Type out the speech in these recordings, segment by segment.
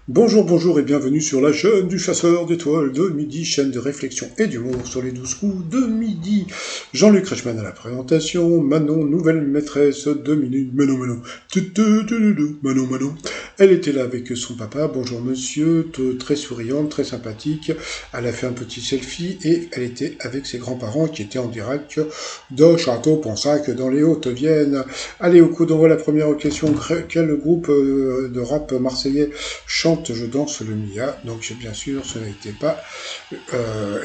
Bonjour, bonjour et bienvenue sur la chaîne du chasseur d'étoiles de midi, chaîne de réflexion et d'humour sur les 12 coups de midi. Jean-Luc Reichmann à la présentation, Manon, nouvelle maîtresse de minutes, Manon, Manon. Elle était là avec son papa, bonjour monsieur, très souriante, très sympathique. Elle a fait un petit selfie et elle était avec ses grands-parents qui étaient en direct de Château-Pensac dans les Hautes-Vienne. Allez, au coup d'envoi la première question, quel groupe de rap marseillais chante Je danse le Mia, donc bien sûr ce n'était pas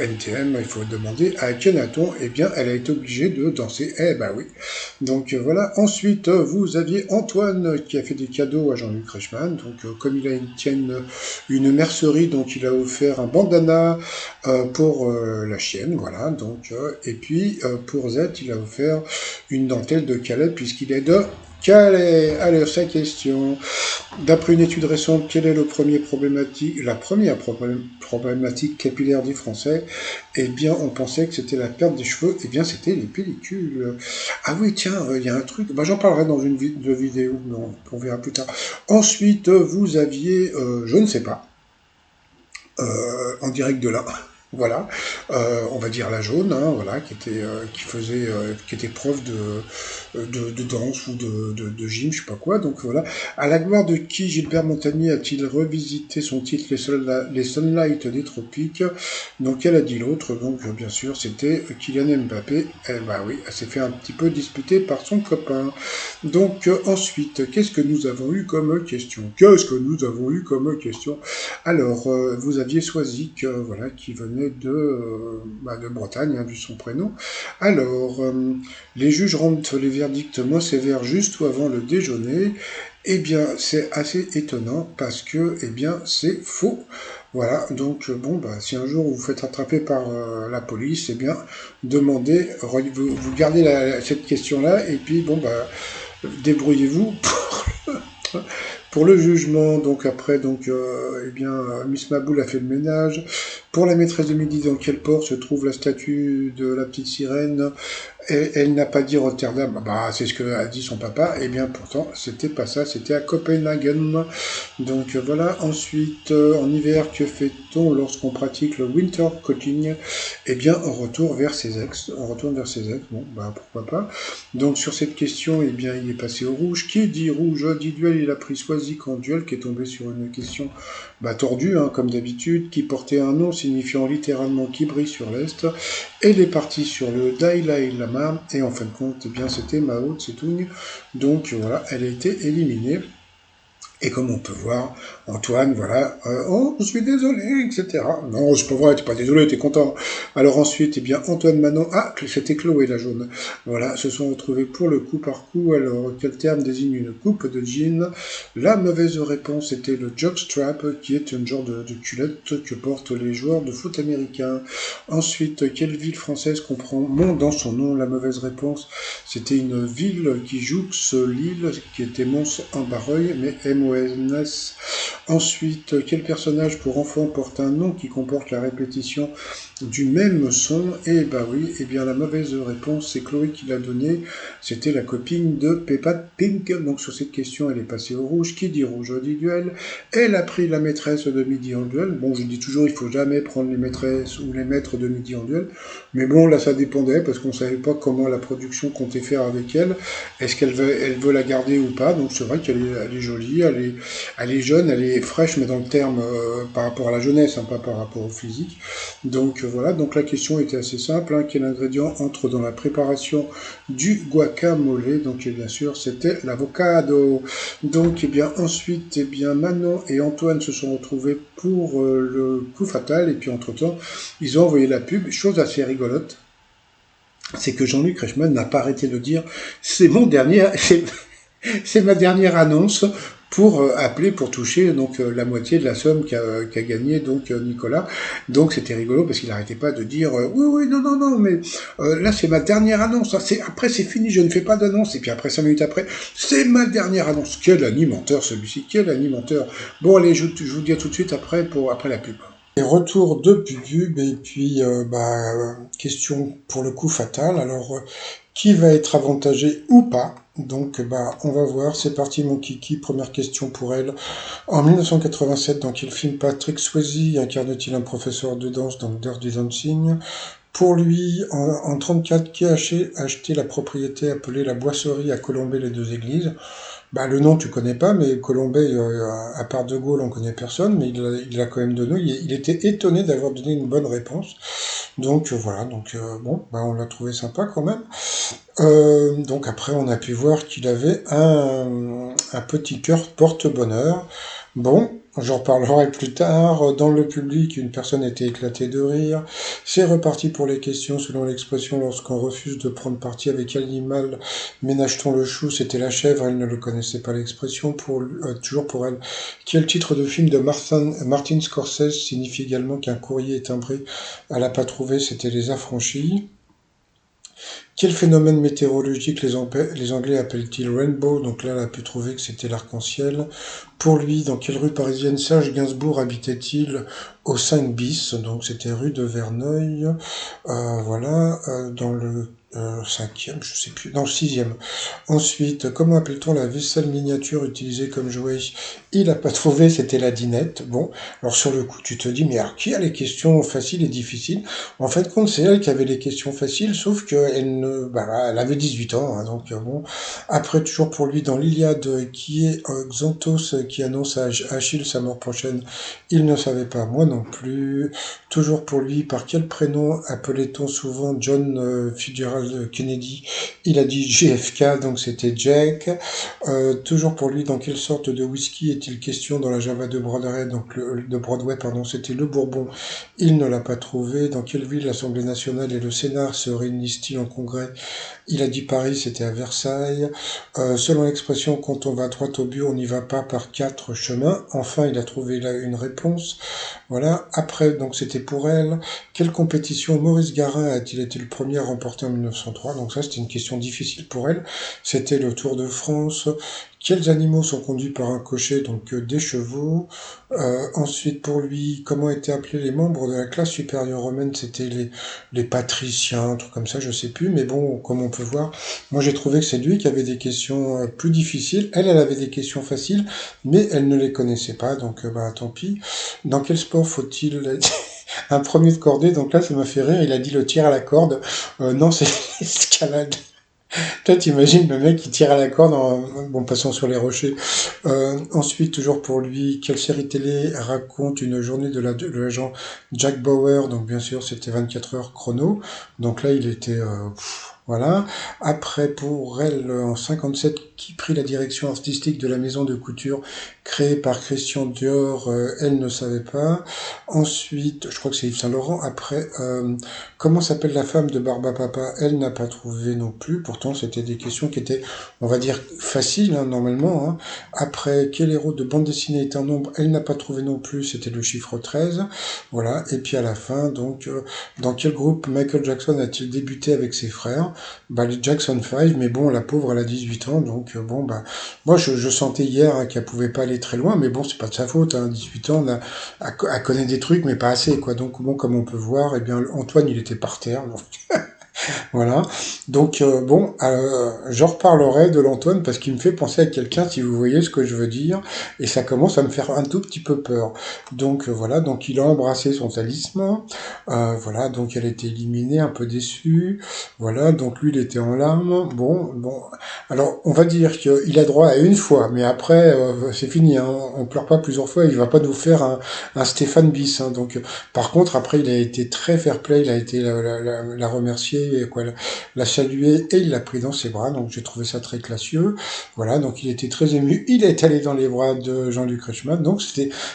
NTM, il faut demander à Kenaton, eh bien elle a été obligée de danser, eh ben oui. Donc voilà, ensuite vous aviez Antoine qui a fait des cadeaux à Jean-Luc Reichmann, donc comme il a une mercerie, donc il a offert un bandana pour la chienne, voilà, donc et puis pour Z il a offert une dentelle de Calais puisqu'il est de Calais. Alors, sa question. D'après une étude récente, quelle est la première problématique capillaire des Français? Eh bien, on pensait que c'était la perte des cheveux. Eh bien, c'était les pellicules. Ah oui, tiens, il y a un truc. Bah, j'en parlerai dans une vidéo. Non, on verra plus tard. Ensuite, vous aviez, je ne sais pas, en direct de là. Voilà, on va dire la jaune, hein, voilà, qui était prof de danse ou de gym, je sais pas quoi. Donc voilà. À la gloire de qui Gilbert Montagnier a-t-il revisité son titre Les Sunlight des Tropiques? Donc elle a dit l'autre. Donc bien sûr, c'était Kylian Mbappé. Eh bah oui, elle s'est fait un petit peu disputer par son copain. Donc ensuite, qu'est-ce que nous avons eu comme question? Alors, vous aviez Soisic, voilà, qui venait de Bretagne, hein, vu son prénom. Alors, les juges rendent les verdicts moins sévères juste ou avant le déjeuner. Eh bien, c'est assez étonnant parce que, eh bien, c'est faux. Voilà, donc bon, bah, si un jour vous vous faites attraper par la police, eh bien, demandez, vous gardez cette question-là, et puis bon, bah, débrouillez-vous pour le jugement. Donc après, donc, eh bien, Miss Maboul a fait le ménage. Pour la maîtresse de midi, dans quel port se trouve la statue de la petite sirène? Et elle n'a pas dit Rotterdam, bah c'est ce que a dit son papa, et bien pourtant c'était pas ça, c'était à Copenhagen. Donc voilà, ensuite en hiver, que fait-on lorsqu'on pratique le winter cooking? Eh bien on retourne vers ses ex, bon bah pourquoi pas. Donc sur cette question, eh bien il est passé au rouge. Qui dit rouge dit duel, il a pris Soisic en duel, qui est tombé sur une question tordue, hein, comme d'habitude, qui portait un nom signifiant littéralement qui brille sur l'Est. Elle est partie sur le Dalai Lama, et en fin de compte, eh bien, c'était Mao Tse-tung. Donc voilà, elle a été éliminée. Et comme on peut voir, Antoine, voilà, oh, je suis désolé, etc. Non, c'est pas vrai, t'es pas désolé, t'es content. Alors ensuite, eh bien, Antoine Manon, ah, c'était Chloé la jaune. Voilà, se sont retrouvés pour le coup par coup. Alors, quel terme désigne une coupe de jean? La mauvaise réponse était le jockstrap, qui est un genre de culotte que portent les joueurs de foot américains. Ensuite, quelle ville française comprend Mont dans son nom? La mauvaise réponse, c'était une ville qui jouxte l'île, qui était Mons-en-Barreuil, mais MONS. Ensuite, quel personnage pour enfants porte un nom qui comporte la répétition du même son? Eh bah oui, eh bien la mauvaise réponse, c'est Chloé qui l'a donnée. C'était la copine de Peppa Pink. Donc sur cette question, elle est passée au rouge. Qui dit rouge dit duel. Elle a pris la maîtresse de midi en duel. Bon, je dis toujours, il faut jamais prendre les maîtresses ou les maîtres de midi en duel. Mais bon, là, ça dépendait parce qu'on savait pas comment la production comptait faire avec elle. Est-ce qu'elle veut la garder ou pas? Donc c'est vrai elle est jolie, elle est jeune, elle est fraîche, mais dans le terme par rapport à la jeunesse, hein, pas par rapport au physique. Donc voilà, donc la question était assez simple, hein. Quel ingrédient entre dans la préparation du guacamole? Donc et bien sûr, c'était l'avocado. Donc et bien ensuite, eh bien Manon et Antoine se sont retrouvés pour le coup fatal, et puis entre-temps, ils ont envoyé la pub, chose assez rigolote, c'est que Jean-Luc Reichmann n'a pas arrêté de dire c'est c'est ma dernière annonce pour appeler pour toucher donc la moitié de la somme qu'a gagné donc Nicolas. Donc c'était rigolo parce qu'il n'arrêtait pas de dire oui non mais là c'est ma dernière annonce, après c'est fini, je ne fais pas d'annonce. Et puis après 5 minutes après, c'est ma dernière annonce. Quel animateur celui-ci, quel animateur. Bon allez, je vous dis à tout de suite après la pub. Et retour de pub, et puis question pour le coup fatal. Alors qui va être avantagé ou pas? Donc, on va voir. C'est parti, mon kiki. Première question pour elle. En 1987, dans quel film Patrick Swayze incarne-t-il un professeur de danse dans Dirty Dancing? Pour lui, en 34, qui a acheté la propriété appelée la Boisserie à Colombey-les-Deux-Églises? Le nom, tu connais pas, mais Colombey, à part De Gaulle, on connaît personne, mais il a quand même donné. Il était étonné d'avoir donné une bonne réponse. Donc voilà, on l'a trouvé sympa quand même. Donc après, on a pu voir qu'il avait un petit cœur porte-bonheur. Bon, j'en reparlerai plus tard. Dans le public, une personne était éclatée de rire. C'est reparti pour les questions. Selon l'expression, lorsqu'on refuse de prendre parti avec quel animal ménage-t-on le chou? C'était la chèvre. Elle ne le connaissait pas l'expression. Toujours pour elle. Quel titre de film de Martin Scorsese signifie également qu'un courrier est timbré? Elle n'a pas trouvé. C'était Les Affranchis. Quel phénomène météorologique les Anglais appellent-ils rainbow? Donc là, elle a pu trouver que c'était l'arc-en-ciel. Pour lui, dans quelle rue parisienne Serge Gainsbourg habitait-il au 5 bis? Donc c'était rue de Verneuil. Dans le 5e, je sais plus, dans le 6e. Ensuite, comment appelle-t-on la vaisselle miniature utilisée comme jouet? Il n'a pas trouvé, c'était la dinette. Bon, alors sur le coup, tu te dis, mais alors qui a les questions faciles et difficiles? En fait, compte, c'est elle qui avait les questions faciles, sauf qu'elle ne, elle avait 18 ans, hein, donc bon. Après, toujours pour lui, dans l'Iliade, qui est Xanthos qui annonce à Achille sa mort prochaine, il ne savait pas, moi non plus. Toujours pour lui, par quel prénom appelait-on souvent John Fitzgerald Kennedy? Il a dit JFK, donc c'était Jack. Toujours pour lui, dans quelle sorte de whisky est-il question dans la Java de Broadway? Donc de Broadway, pardon, c'était le Bourbon. Il ne l'a pas trouvé. Dans quelle ville l'Assemblée nationale et le Sénat se réunissent-ils en congrès? Il a dit Paris, c'était à Versailles. Selon l'expression, quand on va droit au but, on n'y va pas par 4 chemins. Enfin, il a trouvé là une réponse. Voilà. Après, donc c'était pour elle. Quelle compétition Maurice Garin a-t-il été le premier à remporter en 1903? Donc ça, c'était une question difficile pour elle. C'était le Tour de France. Quels animaux sont conduits par un cocher? Donc des chevaux. Ensuite, pour lui, comment étaient appelés les membres de la classe supérieure romaine? C'était les patriciens, un truc comme ça, je sais plus. Mais bon, comme on peut voir, moi j'ai trouvé que c'est lui qui avait des questions plus difficiles. Elle avait des questions faciles, mais elle ne les connaissait pas, donc tant pis. Dans quel sport faut-il un premier de cordée? Donc là, ça m'a fait rire. Il a dit le tir à la corde. Non, c'est l'escalade. Toi, t'imagines le mec qui tire à la corde bon, passons sur les rochers. Ensuite, toujours pour lui, quelle série télé raconte une journée de l'agent Jack Bauer? Donc, bien sûr, c'était 24 heures chrono. Donc là, il était, voilà. Après, pour elle, en 57, qui prit la direction artistique de la maison de couture créée par Christian Dior? Elle ne savait pas. Ensuite, je crois que c'est Yves Saint Laurent. Après, comment s'appelle la femme de Barba Papa? Elle n'a pas trouvé non plus. Pourtant, c'était des questions qui étaient, on va dire, faciles, hein, normalement. Hein. Après, quel héros de bande dessinée est un nombre? Elle n'a pas trouvé non plus. C'était le chiffre 13. Voilà. Et puis à la fin, donc, dans quel groupe Michael Jackson a-t-il débuté avec ses frères? Les Jackson 5. Mais bon, la pauvre, elle a 18 ans. Donc, moi, je sentais hier hein, qu'elle pouvait pas aller très loin. Mais bon, c'est pas de sa faute. Hein. 18 ans, elle connaît des trucs, mais pas assez, quoi. Donc, bon, comme on peut voir, eh bien, Antoine, il était par terre. Donc, voilà. Donc j'en reparlerai de l'Antoine parce qu'il me fait penser à quelqu'un, si vous voyez ce que je veux dire, et ça commence à me faire un tout petit peu peur. Donc voilà, donc il a embrassé son talisman. Voilà, donc elle était éliminée, un peu déçue. Voilà, donc lui il était en larmes. Bon. Alors on va dire qu'il a droit à une fois, mais après c'est fini. Hein. On pleure pas plusieurs fois. Il va pas nous faire un Stéphane bis. Hein. Donc par contre après il a été très fair-play. Il a été la remercier et quoi, l'a salué et il l'a pris dans ses bras, donc j'ai trouvé ça très classieux. Voilà, donc il était très ému. Il est allé dans les bras de Jean-Luc Reichmann, donc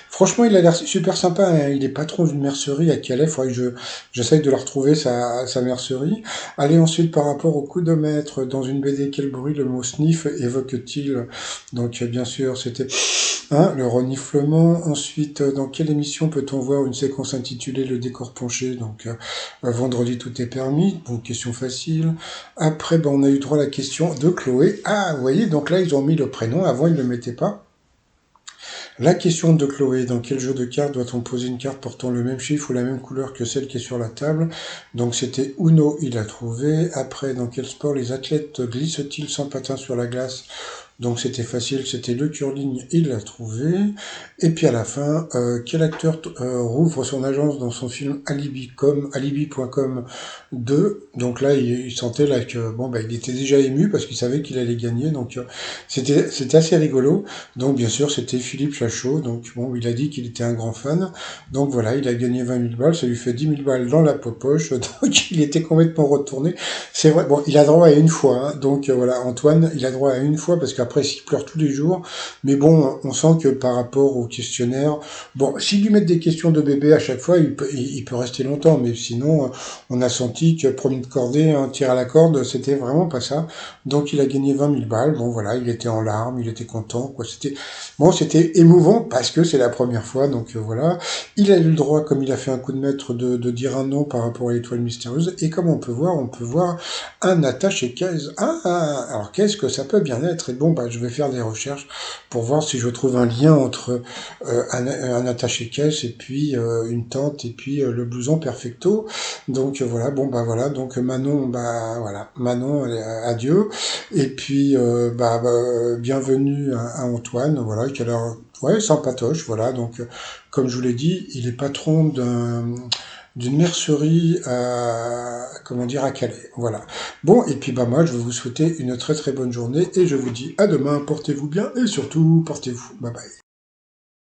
franchement, il a l'air super sympa. Hein. Il est patron d'une mercerie à Calais. Faudrait que j'essaye de la retrouver sa mercerie. Allez, ensuite, par rapport au coup de maître, dans une BD, quel bruit le mot sniff évoque-t-il? Donc, bien sûr, c'était le reniflement. Ensuite, dans quelle émission peut-on voir une séquence intitulée Le décor penché? Donc, vendredi, tout est permis. Donc, question facile. Après, on a eu droit à la question de Chloé. Ah, vous voyez, donc là, ils ont mis le prénom. Avant, ils ne le mettaient pas. La question de Chloé, dans quel jeu de cartes doit-on poser une carte portant le même chiffre ou la même couleur que celle qui est sur la table? Donc c'était Uno, il a trouvé. Après, dans quel sport les athlètes glissent-ils sans patin sur la glace? Donc c'était facile, c'était le curling, il l'a trouvé. Et puis à la fin, quel acteur rouvre son agence dans son film Alibi.com 2. Donc là, il sentait là que bon bah il était déjà ému parce qu'il savait qu'il allait gagner. Donc c'était assez rigolo. Donc bien sûr, c'était Philippe Lachaud. Donc bon, il a dit qu'il était un grand fan. Donc voilà, il a gagné 20 000 balles, ça lui fait 10 000 balles dans la poche. Donc il était complètement retourné. C'est vrai, bon, il a droit à une fois, hein. Donc voilà, Antoine, il a droit à une fois parce qu'après, s'il pleure tous les jours, mais bon, on sent que par rapport au questionnaire, bon, s'ils lui mettent des questions de bébé à chaque fois, il peut rester longtemps, mais sinon, on a senti que premier de cordée, un tir à la corde, c'était vraiment pas ça. Donc il a gagné 20 000 balles, bon voilà, il était en larmes, il était content, quoi. C'était émouvant parce que c'est la première fois, donc voilà. Il a eu le droit, comme il a fait un coup de maître, de dire un nom par rapport à l'étoile mystérieuse, et comme on peut voir un attaché-caisse. Alors qu'est-ce que ça peut bien être? Et bon, bah, je vais faire des recherches pour voir si je trouve un lien entre un attaché-caisse et puis une tente et puis le blouson perfecto. Donc voilà, bon bah voilà, donc Manon, bah voilà, Manon, adieu. Et puis bienvenue à Antoine, voilà, qui a l'air ouais, sympatoche, voilà. Donc comme je vous l'ai dit, il est patron d'une mercerie comment dire, à Calais. Voilà. Bon, et puis bah moi, je vais vous souhaiter une très très bonne journée et je vous dis à demain. Portez-vous bien et surtout, portez-vous. Bye bye.